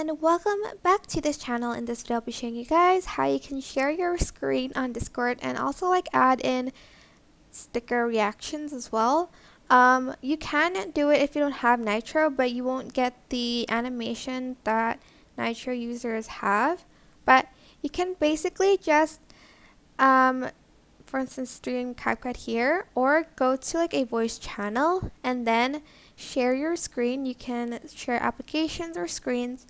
everyone, welcome back to this channel. In this video I'll be showing you guys how you can share your screen on Discord and also add in sticker reactions as well. You can do it if you don't have Nitro, but you won't get the animation that Nitro users have. But you can basically just for instance stream CapCut here, or go to a voice channel and then share your screen. You can share applications or screens,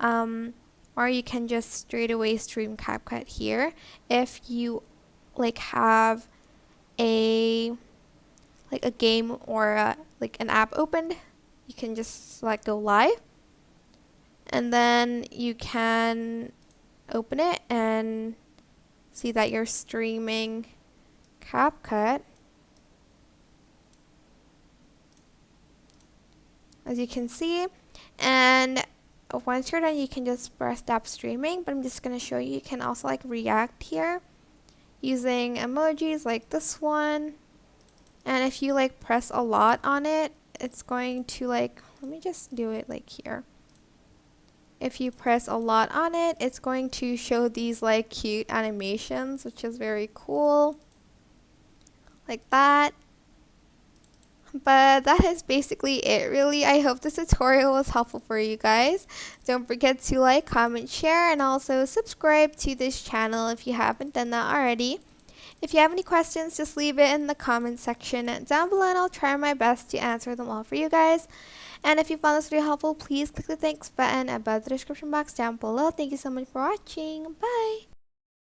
or you can just straight away stream CapCut here. If you have a game or an app opened, you can just select go live, and then you can open it and see that you're streaming CapCut. As you can see, and once you're done you can just press stop streaming. But I'm just going to show you, you can also react here using emojis like this one, and if you press a lot on it, it's going to let me just do it here. If you press a lot on it, it's going to show these cute animations, which is very cool, like that. But that is basically it, really. I hope this tutorial was helpful for you guys. Don't forget to comment, share, and also subscribe to this channel if you haven't done that already. If you have any questions, just leave it in the comment section down below, and I'll try my best to answer them all for you guys. And if you found this video helpful, please click the thanks button above the description box down below. Thank you so much for watching. Bye!